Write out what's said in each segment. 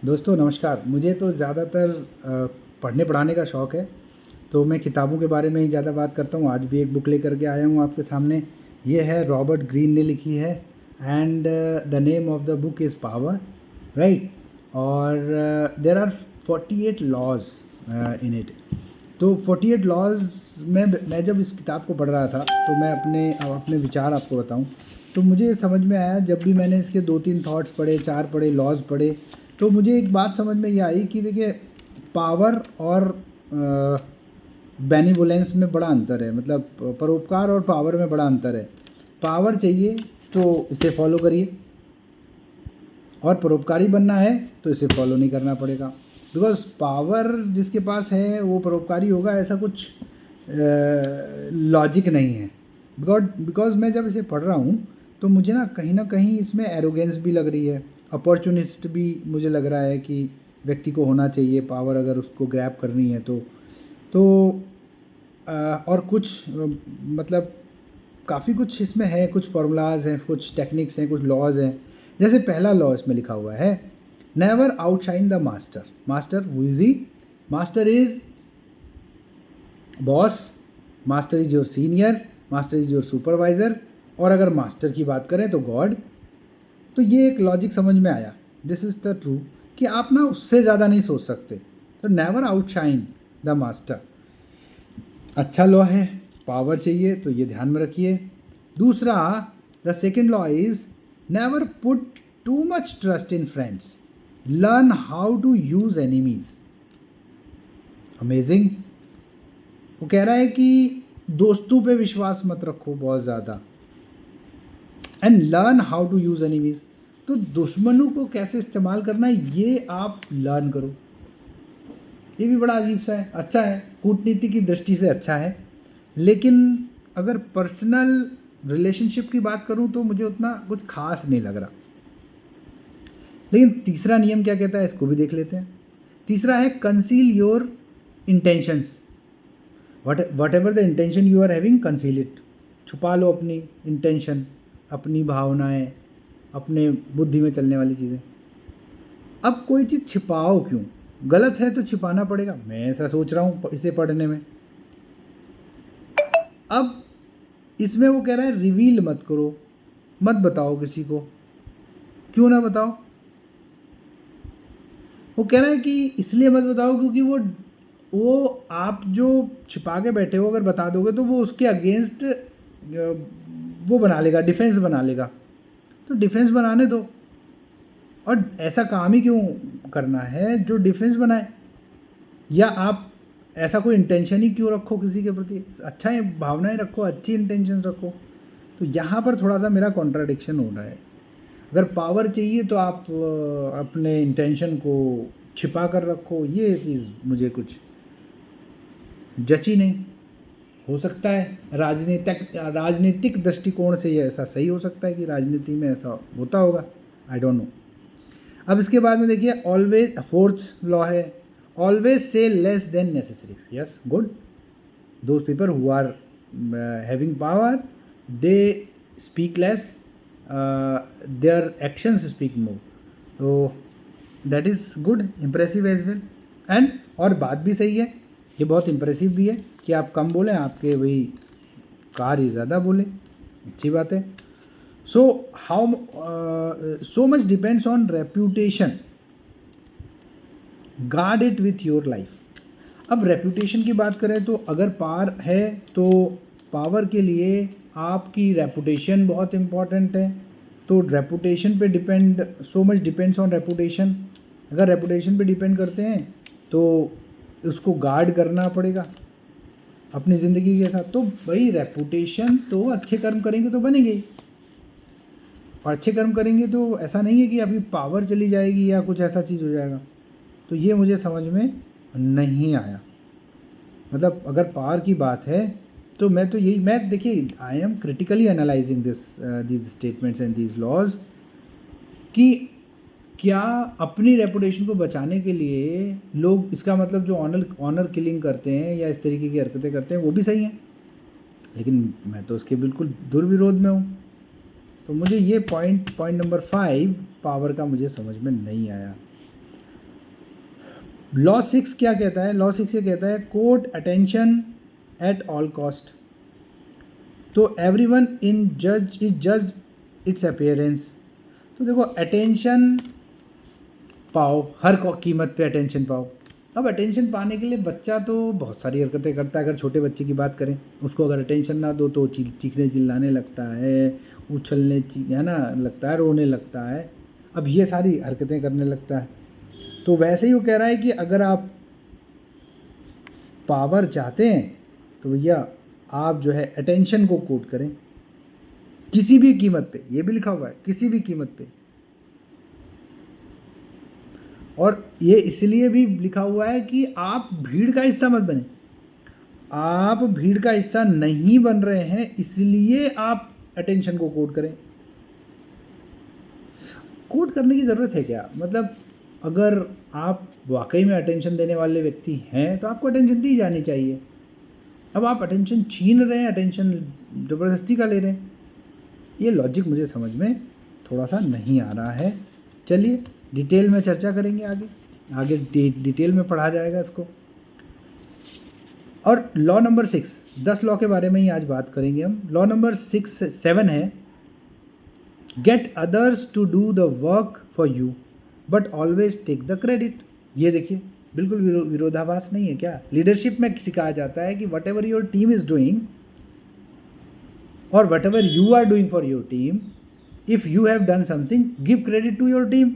दोस्तों नमस्कार। मुझे तो ज़्यादातर पढ़ने पढ़ाने का शौक़ है, तो मैं किताबों के बारे में ही ज़्यादा बात करता हूँ। आज भी एक बुक लेकर के आया हूँ आपके सामने। ये है रॉबर्ट ग्रीन ने लिखी है and the name of the book is power, right. और there are 48 laws in it. तो 48 लॉज में मैं जब इस किताब को पढ़ रहा था तो मैं अपने विचार आपको बताऊँ तो मुझे समझ में आया, जब भी मैंने इसके 2-3 थॉट्स पढ़े, 4 पढ़े, लॉज पढ़े, तो मुझे एक बात समझ में ये आई कि देखिए पावर और बेनिवोलेंस में बड़ा अंतर है। मतलब परोपकार और पावर में बड़ा अंतर है। पावर चाहिए तो इसे फॉलो करिए, और परोपकारी बनना है तो इसे फॉलो नहीं करना पड़ेगा। बिकॉज पावर जिसके पास है वो परोपकारी होगा, ऐसा कुछ लॉजिक नहीं है। बिकॉज मैं जब इसे पढ़ रहा हूँ तो मुझे ना कहीं इसमें एरोगेंस भी लग रही है, अपॉर्चुनिस्ट भी मुझे लग रहा है कि व्यक्ति को होना चाहिए पावर अगर उसको ग्रैब करनी है तो और कुछ मतलब काफ़ी कुछ इसमें है, कुछ फार्मूलाज हैं, कुछ टेक्निक्स हैं, कुछ लॉज हैं। जैसे पहला लॉ इसमें लिखा हुआ है, never outshine the master. Master who is he? Master is boss, master is your senior, master is your supervisor, और अगर मास्टर की बात करें तो गॉड। तो ये एक लॉजिक समझ में आया, दिस इज़ द ट्रू, कि आप ना उससे ज़्यादा नहीं सोच सकते। तो नेवर आउटशाइन द मास्टर अच्छा लॉ है। पावर चाहिए तो ये ध्यान में रखिए। दूसरा, the second law is never put too much trust in friends, learn how to use enemies. Amazing. वो कह रहा है कि दोस्तों पे विश्वास मत रखो बहुत ज़्यादा, and learn how to use enemies. तो दुश्मनों को कैसे इस्तेमाल करना है ये आप लर्न करो। ये भी बड़ा अजीब सा है, अच्छा है, कूटनीति की दृष्टि से अच्छा है, लेकिन अगर पर्सनल रिलेशनशिप की बात करूं तो मुझे उतना कुछ खास नहीं लग रहा। लेकिन तीसरा नियम क्या कहता है इसको भी देख लेते हैं। तीसरा है conceal your intentions. Whatever the intention you are having, conceal it. छुपा लो अपनी इंटेंशन, अपनी भावनाएं, अपने बुद्धि में चलने वाली चीज़ें। अब कोई चीज़ छिपाओ क्यों? गलत है तो छिपाना पड़ेगा, मैं ऐसा सोच रहा हूँ इसे पढ़ने में। अब इसमें वो कह रहा है रिवील मत करो, मत बताओ किसी को। क्यों ना बताओ? वो कह रहा है कि इसलिए मत बताओ क्योंकि वो आप जो छिपा के बैठे हो अगर बता दोगे तो वो उसके अगेंस्ट वो बना लेगा, डिफेंस बना लेगा। तो डिफेंस बनाने दो, और ऐसा काम ही क्यों करना है जो डिफेंस बनाए? या आप ऐसा कोई इंटेंशन ही क्यों रखो किसी के प्रति? अच्छा ही भावनाएं रखो, अच्छी इंटेंशन रखो। तो यहाँ पर थोड़ा सा मेरा कॉन्ट्राडिक्शन हो रहा है। अगर पावर चाहिए तो आप अपने इंटेंशन को छिपा कर रखो, ये चीज़ मुझे कुछ जची नहीं। हो सकता है राजनीतिक दृष्टिकोण से ये ऐसा सही हो सकता है कि राजनीति में ऐसा होता होगा, आई डोंट नो। अब इसके बाद में देखिए, ऑलवेज, फोर्थ लॉ है, ऑलवेज से less than necessary. Yes, good. Those people who are having power, they speak less, their actions speak more. तो that is good, impressive as well. And और बात भी सही है, ये बहुत इम्प्रेसिव भी है कि आप कम बोलें, आपके वही कार्य ज़्यादा बोले, अच्छी बात है। So much depends on reputation, guard it with your life। अब रेपुटेशन की बात करें तो अगर पावर है तो पावर के लिए आपकी रेपुटेशन बहुत इम्पॉर्टेंट है। तो रेपुटेशन पे depend, so much depends on reputation. अगर रेपुटेशन पे डिपेंड करते हैं तो उसको गार्ड करना पड़ेगा अपनी ज़िंदगी के साथ। तो भाई रेपुटेशन तो अच्छे कर्म करेंगे तो बनेंगे, और अच्छे कर्म करेंगे तो ऐसा नहीं है कि अभी पावर चली जाएगी या कुछ ऐसा चीज़ हो जाएगा। तो ये मुझे समझ में नहीं आया। मतलब अगर पावर की बात है तो मैं देखिए, I am critically analysing these statements and these laws, कि क्या अपनी रेपुटेशन को बचाने के लिए लोग, इसका मतलब जो ऑनर किलिंग करते हैं या इस तरीके की हरकतें करते हैं वो भी सही हैं, लेकिन मैं तो उसके बिल्कुल दुर्विरोध में हूँ। तो मुझे ये पॉइंट नंबर 5 पावर का मुझे समझ में नहीं आया। लॉ 6 क्या कहता है? लॉ 6 ये कहता है court attention at all cost. तो एवरीवन इन जज इज जज इट्स अपीयरेंस। तो देखो अटेंशन पाओ, हर कीमत पे अटेंशन पाओ। अब अटेंशन पाने के लिए बच्चा तो बहुत सारी हरकतें करता है। अगर छोटे बच्चे की बात करें, उसको अगर अटेंशन ना दो तो चीखने चिल्लाने लगता है, उछलने है ना लगता है, रोने लगता है, अब ये सारी हरकतें करने लगता है। तो वैसे ही वो कह रहा है कि अगर आप पावर चाहते हैं तो भैया आप जो है अटेंशन को कोट करें किसी भी कीमत पे। ये भी लिखा हुआ है, किसी भी कीमत पे। और ये इसलिए भी लिखा हुआ है कि आप भीड़ का हिस्सा मत बने। आप भीड़ का हिस्सा नहीं बन रहे हैं, इसलिए आप अटेंशन को कोट करें। कोट करने की ज़रूरत है क्या? मतलब अगर आप वाकई में अटेंशन देने वाले व्यक्ति हैं तो आपको अटेंशन दी जानी चाहिए। अब आप अटेंशन छीन रहे हैं, अटेंशन ज़बरदस्ती का ले रहे हैं, ये लॉजिक मुझे समझ में थोड़ा सा नहीं आ रहा है। चलिए डिटेल में चर्चा करेंगे, आगे डिटेल में पढ़ा जाएगा इसको। और लॉ नंबर 6, 10 लॉ के बारे में ही आज बात करेंगे हम। लॉ नंबर 7 है get others to do the work for you but always take the credit. ये देखिए बिल्कुल विरोधाभास नहीं है क्या? लीडरशिप में सिखाया जाता है कि whatever your team is doing और whatever you are doing for your team, if you have done something give credit to your team.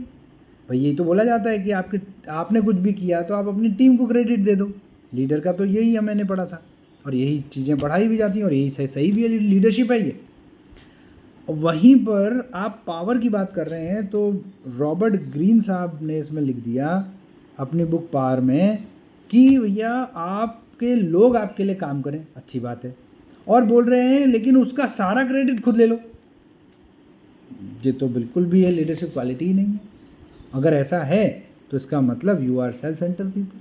भाई यही तो बोला जाता है कि आपने कुछ भी किया तो आप अपनी टीम को क्रेडिट दे दो। लीडर का तो यही है, मैंने पढ़ा था और यही चीज़ें पढ़ाई भी जाती हैं और यही सही भी है, लीडरशिप है ये। वहीं पर आप पावर की बात कर रहे हैं तो रॉबर्ट ग्रीन साहब ने इसमें लिख दिया अपनी बुक पावर में कि भैया आपके लोग आपके लिए काम करें, अच्छी बात है, और बोल रहे हैं लेकिन उसका सारा क्रेडिट खुद ले लो। ये तो बिल्कुल भी है लीडरशिप क्वालिटी ही नहीं है। अगर ऐसा है तो इसका मतलब you are self centre people,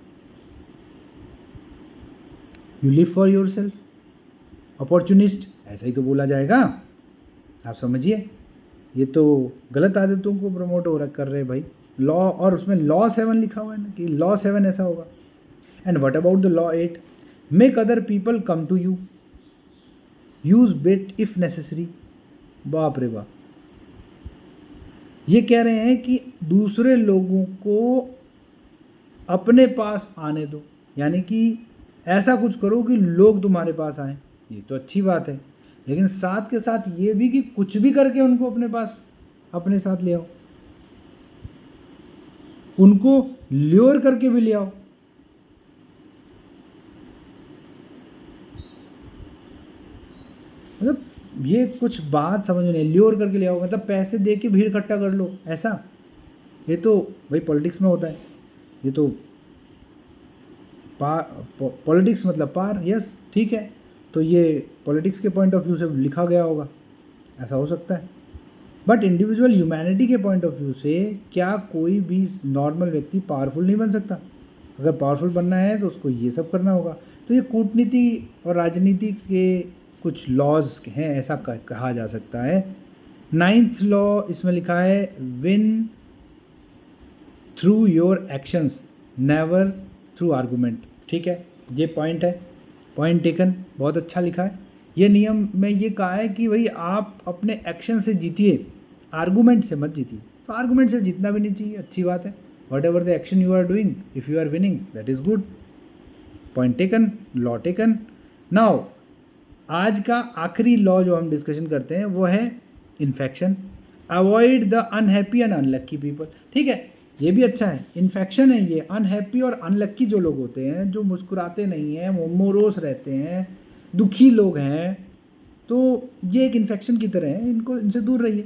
you live for yourself, opportunist, ऐसा ही तो बोला जाएगा। आप समझिए, ये तो गलत आदतों को प्रमोट हो कर रहे हैं भाई लॉ। और उसमें लॉ 7 लिखा हुआ है ना कि लॉ 7 ऐसा होगा। And what about the law 8, make other people come to you, use bit if necessary. बाप रे बाप, ये कह रहे हैं कि दूसरे लोगों को अपने पास आने दो, यानी कि ऐसा कुछ करो कि लोग तुम्हारे पास आए। ये तो अच्छी बात है, लेकिन साथ के साथ ये भी कि कुछ भी करके उनको अपने पास अपने साथ ले आओ, उनको ल्योर करके भी ले आओ। मतलब ये कुछ बात समझ में नहीं, ल्योर करके ले आओ मतलब पैसे दे के भीड़ इकट्ठा कर लो, ऐसा? ये तो भाई पॉलिटिक्स में होता है, ये तो पॉलिटिक्स मतलब पार। यस ठीक है, तो ये पॉलिटिक्स के पॉइंट ऑफ व्यू से लिखा गया होगा, ऐसा हो सकता है। बट इंडिविजुअल ह्यूमैनिटी के पॉइंट ऑफ व्यू से क्या कोई भी नॉर्मल व्यक्ति पावरफुल नहीं बन सकता? अगर पावरफुल बनना है तो उसको ये सब करना होगा। तो ये कूटनीति और राजनीति के कुछ लॉज हैं, ऐसा कहा जा सकता है। 9th लॉ इसमें लिखा है win through your actions never through argument. ठीक है, ये पॉइंट है, पॉइंट टेकन, बहुत अच्छा लिखा है। ये नियम में ये कहा है कि भाई आप अपने एक्शन से जीतिए, आर्गूमेंट से मत जीतिए। तो आर्गूमेंट से जीतना भी नहीं चाहिए, अच्छी बात है। Whatever the action you are doing, if you are winning that is good. Point taken, law taken. Now आज का आखिरी लॉ जो हम डिस्कशन करते हैं वो है infection, avoid the unhappy and unlucky people. ठीक है, ये भी अच्छा है। इन्फेक्शन है ये, अनहैप्पी और अनलक्की जो लोग होते हैं, जो मुस्कुराते नहीं हैं, मोरोस रहते हैं, दुखी लोग हैं, तो ये एक इन्फेक्शन की तरह है, इनसे दूर रहिए,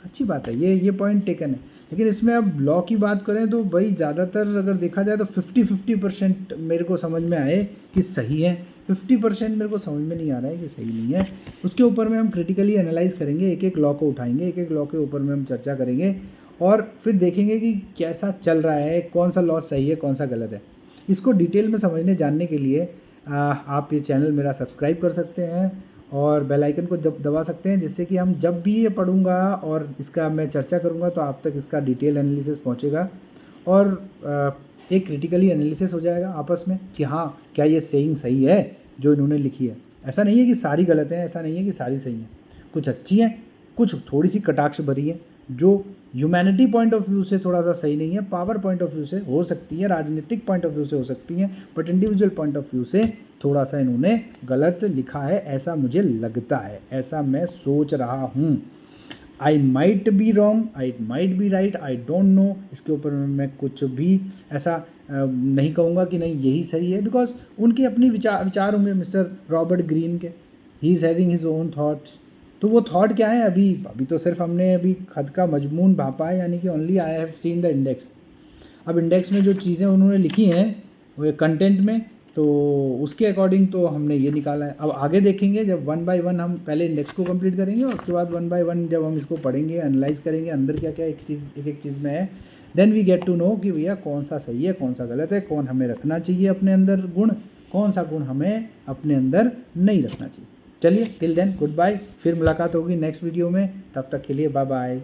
अच्छी बात है। ये पॉइंट टेकन है। लेकिन इसमें अब लॉ की बात करें तो भाई ज़्यादातर अगर देखा जाए तो 50-50% मेरे को समझ में आए कि सही है, 50% मेरे को समझ में नहीं आ रहा है कि सही नहीं है। उसके ऊपर में हम क्रिटिकली एनालाइज करेंगे, एक एक लॉ को उठाएंगे, एक एक लॉ के ऊपर में हम चर्चा करेंगे और फिर देखेंगे कि कैसा चल रहा है, कौन सा लॉ सही है, कौन सा गलत है। इसको डिटेल में समझने जानने के लिए आप ये चैनल मेरा सब्सक्राइब कर सकते हैं और बेल आइकन को जब दबा सकते हैं, जिससे कि हम जब भी ये पढ़ूंगा और इसका मैं चर्चा करूंगा तो आप तक इसका डिटेल एनालिसिस पहुंचेगा। और एक क्रिटिकली एनालिसिस हो जाएगा आपस में कि हाँ क्या ये सेइंग सही है जो इन्होंने लिखी है। ऐसा नहीं है कि सारी गलत हैं, ऐसा नहीं है कि सारी सही हैं, कुछ अच्छी हैं, कुछ थोड़ी सी कटाक्ष भरी है जो ह्यूमैनिटी पॉइंट ऑफ व्यू से थोड़ा सा सही नहीं है, पावर पॉइंट ऑफ व्यू से हो सकती है, राजनीतिक पॉइंट ऑफ व्यू से हो सकती हैं, but individual point of view से थोड़ा सा इन्होंने गलत लिखा है, ऐसा मुझे लगता है, ऐसा मैं सोच रहा हूँ। I might be wrong, I might be right, I don't know. इसके ऊपर मैं कुछ भी ऐसा नहीं कहूँगा कि नहीं यही सही है, बिकॉज उनके अपनी विचार होंगे मिस्टर रॉबर्ट ग्रीन के, he is having his own thoughts. तो वो थॉट क्या है, अभी तो सिर्फ हमने अभी खत का मजमून भापा है, यानी कि only I have seen the index. अब इंडेक्स में जो चीज़ें उन्होंने लिखी हैं वो कंटेंट में, तो उसके अकॉर्डिंग तो हमने ये निकाला है। अब आगे देखेंगे जब 1 बाय 1 हम पहले इंडेक्स को कंप्लीट करेंगे और उसके बाद 1 बाय 1 जब हम इसको पढ़ेंगे, एनालाइज करेंगे अंदर क्या क्या एक एक चीज़ में है, then we get to know कि भैया कौन सा सही है, कौन सा गलत है, कौन हमें रखना चाहिए अपने अंदर गुण, कौन सा गुण हमें अपने अंदर नहीं रखना चाहिए। चलिए टिल देन गुड बाय, फिर मुलाकात होगी नेक्स्ट वीडियो में, तब तक के लिए बाय बाय।